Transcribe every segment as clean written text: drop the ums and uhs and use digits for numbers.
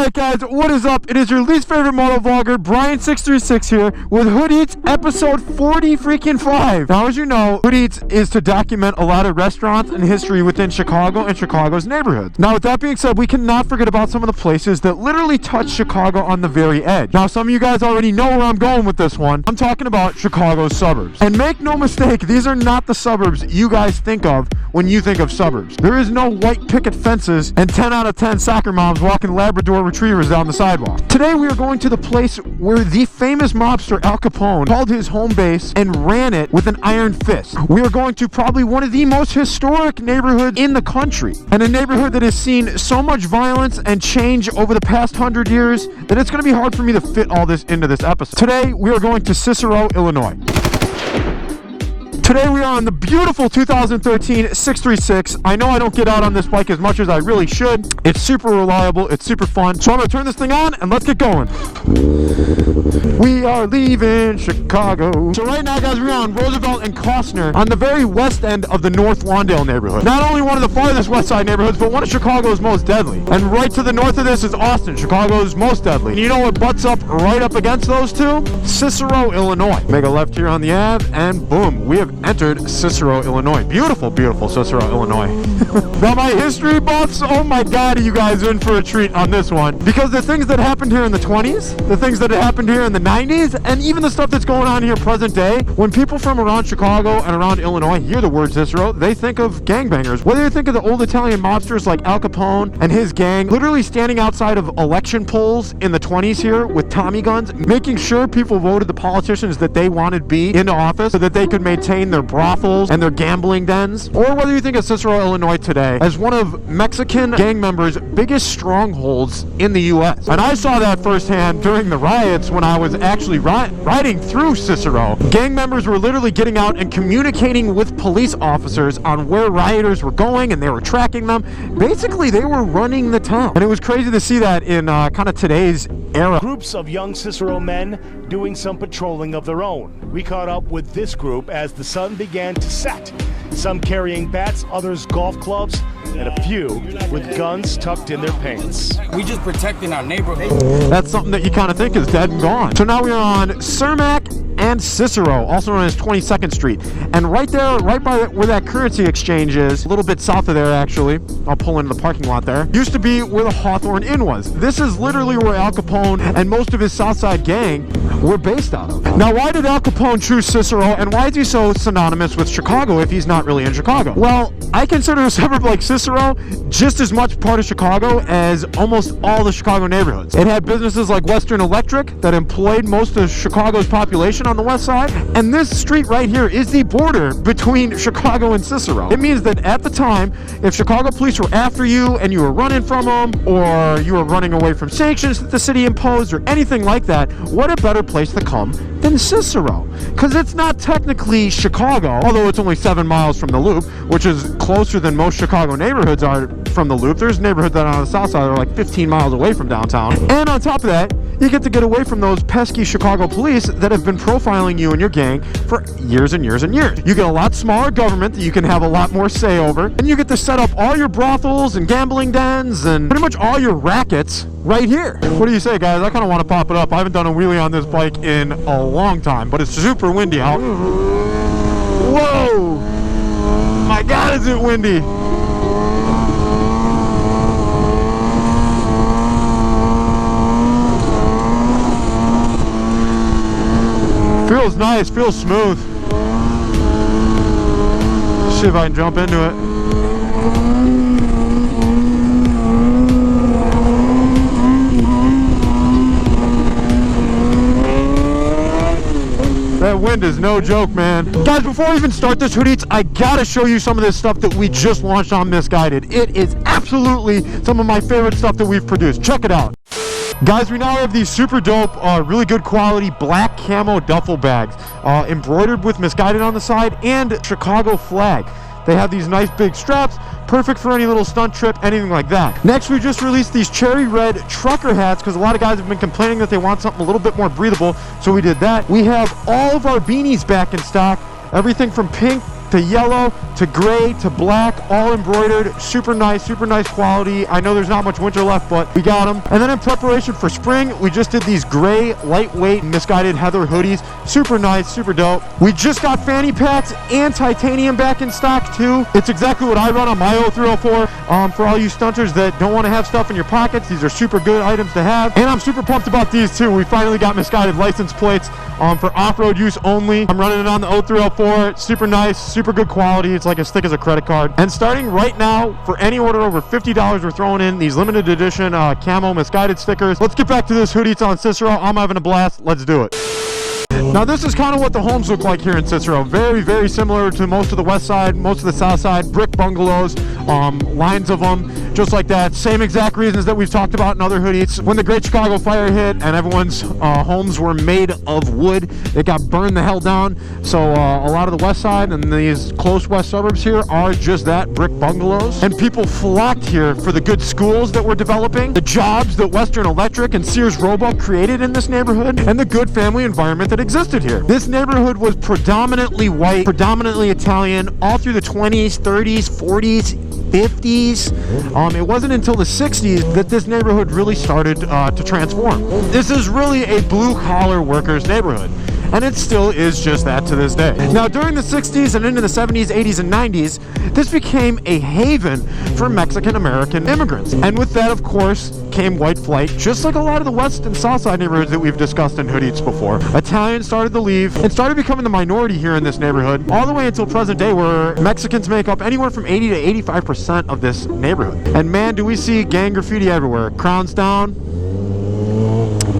Alright guys, what is up? It is your least favorite moto vlogger, Brian636 here, with Hood Eats episode 45. Now as you know, Hood Eats is to document a lot of restaurants and history within Chicago and Chicago's neighborhoods. Now with that being said, we cannot forget about some of the places that literally touch Chicago on the very edge. Now some of you guys already know where I'm going with this one. I'm talking about Chicago's suburbs. And make no mistake, these are not the suburbs you guys think of when you think of suburbs. There is no white picket fences and 10 out of 10 soccer moms walking Labrador retrievers down the sidewalk. Today we are going to the place where the famous mobster Al Capone called his home base and ran it with an iron fist. We are going to probably one of the most historic neighborhoods in the country, and a neighborhood that has seen so much violence and change over the past 100 years that it's going to be hard for me to fit all this into this episode. Today we are going to Cicero, Illinois. Today we are on the beautiful 2013 636. I know I don't get out on this bike as much as I really should. It's super reliable, it's super fun. So I'm gonna turn this thing on and let's get going. We are leaving Chicago. So right now guys, we're on Roosevelt and Costner on the very west end of the North Lawndale neighborhood. Not only one of the farthest west side neighborhoods, but one of Chicago's most deadly. And right to the north of this is Austin, Chicago's most deadly. And you know what butts up right up against those two? Cicero, Illinois. Make a left here on the Ave and boom, we have entered Cicero, Illinois. Beautiful, beautiful Cicero, Illinois. Now my history buffs, oh my god, are you guys in for a treat on this one. Because the things that happened here in the 20s, the things that happened here in the 90s, and even the stuff that's going on here present day, when people from around Chicago and around Illinois hear the word Cicero, they think of gangbangers. Whether you think of the old Italian mobsters like Al Capone and his gang, literally standing outside of election polls in the 20s here with Tommy guns, making sure people voted the politicians that they wanted be into office so that they could maintain their brothels and their gambling dens. Or whether you think of Cicero, Illinois today as one of Mexican gang members' biggest strongholds in the U.S. And I saw that firsthand during the riots when I was actually riding through Cicero. Gang members were literally getting out and communicating with police officers on where rioters were going, and they were tracking them. Basically, they were running the town. And it was crazy to see that in kind of today's era. Groups of young Cicero men doing some patrolling of their own. We caught up with this group as the sun began to set. Some carrying bats, others golf clubs, and a few with guns tucked in their pants. We just protecting our neighborhood. That's something that you kind of think is dead and gone. So now we are on Cermak and Cicero, also known as 22nd Street. And right there, right by where that currency exchange is, a little bit south of there actually, I'll pull into the parking lot there, used to be where the Hawthorne Inn was. This is literally where Al Capone and most of his Southside gang were based out of. Now why did Al Capone choose Cicero, and why is he so synonymous with Chicago if he's not really in Chicago? Well, I consider a suburb like Cicero just as much part of Chicago as almost all the Chicago neighborhoods. It had businesses like Western Electric that employed most of Chicago's population on the west side, and this street right here is the border between Chicago and Cicero. It means that at the time, if Chicago police were after you and you were running from them, or you were running away from sanctions that the city imposed or anything like that, what a better place to come than Cicero, because it's not technically Chicago, although it's only 7 miles from the Loop, which is closer than most Chicago neighborhoods are from the Loop. There's neighborhoods that are on the south side that are like 15 miles away from downtown. And on top of that, you get away from those pesky Chicago police that have been profiling you and your gang for years and years and years. You get a lot smaller government that you can have a lot more say over, and you get to set up all your brothels and gambling dens and pretty much all your rackets right here. What do you say, guys? I kind of want to pop it up. I haven't done a wheelie on this bike in a long time, but it's super windy out. Whoa! My God, is it windy! Feels nice, feels smooth. See if I can jump into it. That wind is no joke, man. Guys, before we even start this Hood Eats, I gotta show you some of this stuff that we just launched on Misguided. It is absolutely some of my favorite stuff that we've produced. Check it out. Guys, we now have these super dope, really good quality black camo duffel bags, embroidered with Misguided on the side and Chicago flag. They have these nice big straps, perfect for any little stunt trip, anything like that. Next, we just released these cherry red trucker hats because a lot of guys have been complaining that they want something a little bit more breathable, so we did that. We have all of our beanies back in stock, everything from pink to yellow to gray to black, all embroidered. Super nice quality. I know there's not much winter left, but we got them. And then in preparation for spring, we just did these gray, lightweight, misguided heather hoodies. Super nice, super dope. We just got fanny packs and titanium back in stock too. It's exactly what I run on my 0304. For all you stunters that don't want to have stuff in your pockets, these are super good items to have. And I'm super pumped about these too. We finally got misguided license plates for off-road use only. I'm running it on the 0304. It's super nice, super good quality. It's like as thick as a credit card. And starting right now, for any order over $50, we're throwing in these limited edition Camo misguided stickers. Let's get back to this hoodie. It's on Cicero. I'm having a blast. Let's do it. Now this is kind of what the homes look like here in Cicero. Very similar to most of the west side, most of the south side. Brick bungalows, lines of them, just like that. Same exact reasons that we've talked about in other hoodies. When the Great Chicago Fire hit and everyone's homes were made of wood, it got burned the hell down. So a lot of the west side and these close west suburbs here are just that, brick bungalows. And people flocked here for the good schools that we're developing, the jobs that Western Electric and Sears Roebuck created in this neighborhood, and the good family environment that existed here. This neighborhood was predominantly white, predominantly Italian, all through the 20s, 30s, 40s, 50s. It wasn't until the 60s that this neighborhood really started to transform. This is really a blue-collar workers neighborhood. And it still is just that to this day. Now, during the 60s and into the 70s, 80s, and 90s, this became a haven for Mexican-American immigrants. And with that, of course, came white flight, just like a lot of the west and south side neighborhoods that we've discussed in Hood Eats before. Italians started to leave and started becoming the minority here in this neighborhood, all the way until present day, where Mexicans make up anywhere from 80 to 85% of this neighborhood. And man, do we see gang graffiti everywhere. Crowns down,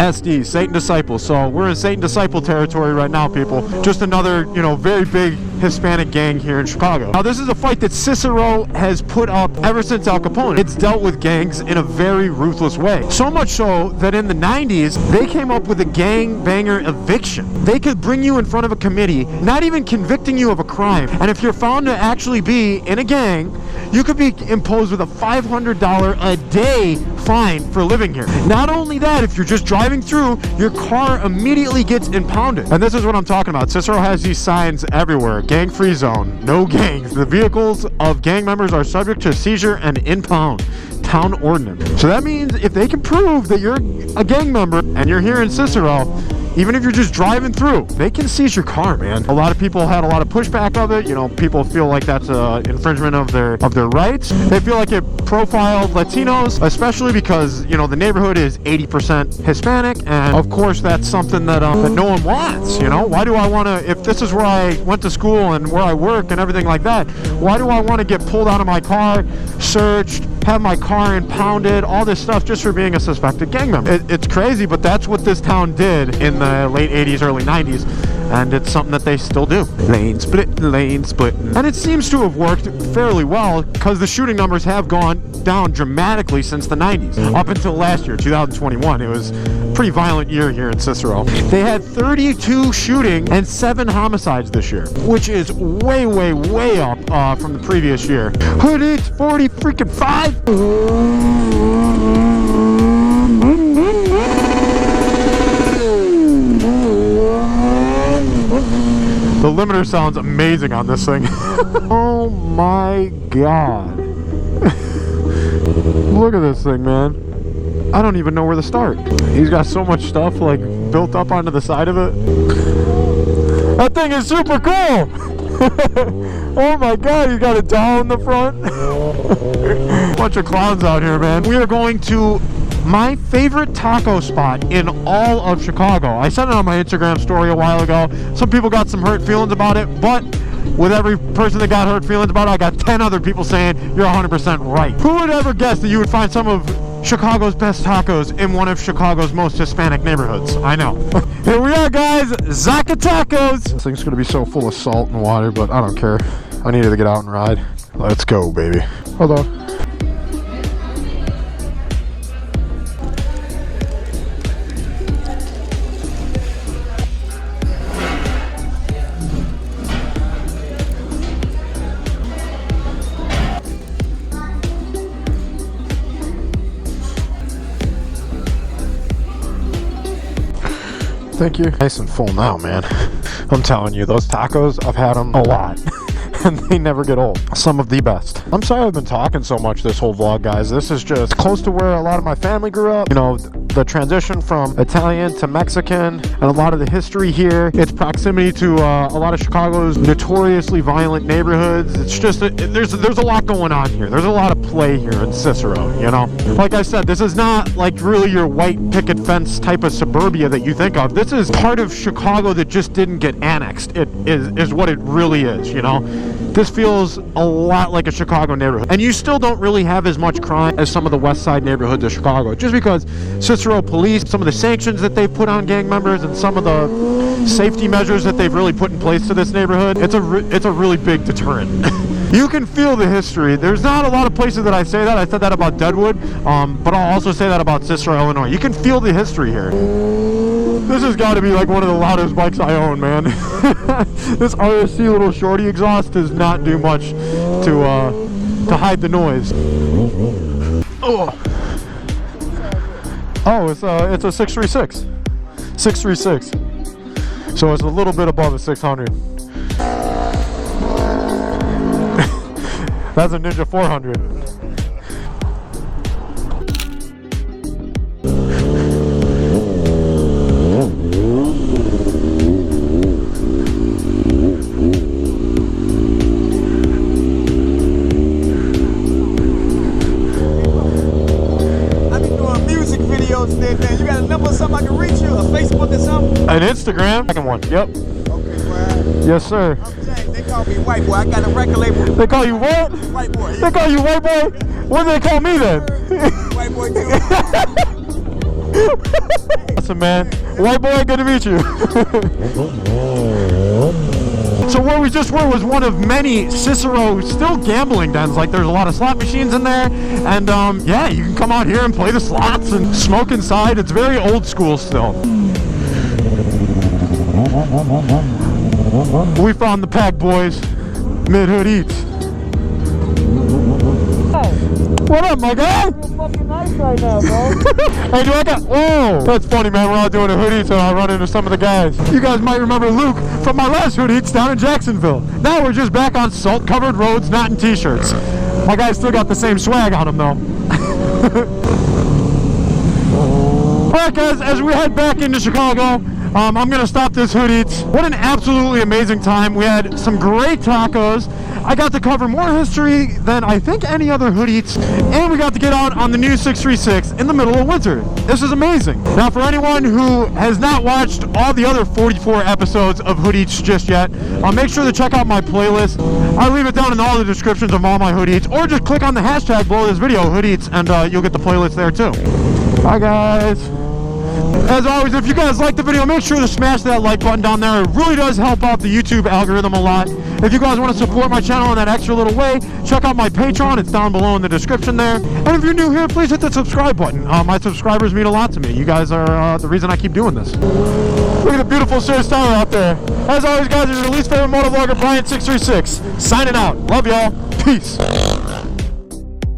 SD, Satan Disciple. So we're in Satan Disciple territory right now, people. Just another, very big Hispanic gang here in Chicago. Now, this is a fight that Cicero has put up ever since Al Capone. It's dealt with gangs in a very ruthless way. So much so that in the 90s, they came up with a gang banger eviction. They could bring you in front of a committee, not even convicting you of a crime. And if you're found to actually be in a gang, you could be imposed with a $500 a day fine for living here. Not only that, if you're just driving through, your car immediately gets impounded. And this is what I'm talking about. Cicero has these signs everywhere. Gang-free zone. No gangs. The vehicles of gang members are subject to seizure and impound. Town ordinance. So that means if they can prove that you're a gang member and you're here in Cicero, even if you're just driving through, they can seize your car, man. A lot of people had a lot of pushback of it. People feel like that's an infringement of their rights. They feel like it profiled Latinos, especially because, the neighborhood is 80% Hispanic. And of course, that's something that no one wants, Why do I want to, if this is where I went to school and where I work and everything like that, why do I want to get pulled out of my car, searched, have my car impounded, all this stuff just for being a suspected gang member? It's crazy, but that's what this town did in the late 80s, early 90s, and it's something that they still do. Lane split. And it seems to have worked fairly well because the shooting numbers have gone down dramatically since the 90s. Up until last year, 2021, it was a pretty violent year here in Cicero. They had 32 shooting and 7 homicides this year, which is way up from the previous year. Hood Eats 40 freaking 5. The limiter sounds amazing on this thing. Oh my god. Look at this thing, man. I don't even know where to start. He's got so much stuff like built up onto the side of it. That thing is super cool. Oh my god, he's got a doll in the front. Bunch of clowns out here, man. We are going to my favorite taco spot in all of Chicago. I said it on my Instagram story a while ago. Some people got some hurt feelings about it, but with every person that got hurt feelings about it, I got 10 other people saying you're 100% right. Who would ever guess that you would find some of Chicago's best tacos in one of Chicago's most Hispanic neighborhoods? I know. Here we are, guys. Zaca Tacos. This thing's gonna be so full of salt and water, but I don't care. I needed to get out and ride. Let's go, baby. Hold on. Thank you. Nice and full now, man. I'm telling you, those tacos, I've had them a lot. and they never get old. Some of the best. I'm sorry I've been talking so much this whole vlog, guys. This is just close to where a lot of my family grew up. You know, the transition from Italian to Mexican, and a lot of the history here. Its proximity to a lot of Chicago's notoriously violent neighborhoods. It's just, there's a lot going on here. There's a lot of play here in Cicero, you know? Like I said, this is not like really your white picket fence type of suburbia that you think of. This is part of Chicago that just didn't get annexed. It is what it really is, you know? This feels a lot like a Chicago neighborhood. And you still don't really have as much crime as some of the west side neighborhoods of Chicago, just because Cicero police, some of the sanctions that they've put on gang members, and some of the safety measures that they've really put in place to this neighborhood, it's a really big deterrent. You can feel the history. There's not a lot of places that I say that. I said that about Deadwood, but I'll also say that about Cicero, Illinois. You can feel the history here. This has got to be like one of the loudest bikes I own, man. This RSC little shorty exhaust does not do much to hide the noise. Oh, it's a 636. 636. So it's a little bit above a 600. That's a Ninja 400. You got a number or something I can reach you? A Facebook or something? An Instagram? Second one, yep. Okay, well. Yes, sir. I'm James. They call me white boy. I got a record label. They call you what? White boy. They call you white boy? What do they call me then? White boy too. Awesome, man. White boy, good to meet you. So where we just were was one of many Cicero still gambling dens. Like, there's a lot of slot machines in there, and yeah, you can come out here and play the slots and smoke inside. It's very old school still. We found the pack, boys. Mid-Hood Eats. What up, my guy? You're fucking nice right now, bro. Hey, do I got... Oh, that's funny, man. We're out doing a Hood Eats, and I run into some of the guys. You guys might remember Luke from my last Hood Eats down in Jacksonville. Now we're just back on salt-covered roads, not in T-shirts. My guys still got the same swag on them, though. All right, guys, as we head back into Chicago, I'm going to stop this Hood Eats. What an absolutely amazing time. We had some great tacos. I got to cover more history than I think any other Hood Eats, and we got to get out on the new 636 in the middle of winter. This is amazing. Now, for anyone who has not watched all the other 44 episodes of Hood Eats just yet, make sure to check out my playlist. I'll leave it down in all the descriptions of all my Hood Eats, or just click on the hashtag below this video, Hood Eats, and you'll get the playlist there too. Bye, guys. As always, if you guys like the video, make sure to smash that like button down there. It really does help out the YouTube algorithm a lot. If you guys want to support my channel in that extra little way, check out my Patreon. It's down below in the description there. And if you're new here, please hit the subscribe button. My subscribers mean a lot to me. You guys are the reason I keep doing this. Look at the beautiful Sir Star out there. As always, guys, it's your least favorite motovlogger, Brian636, signing out. Love y'all. Peace.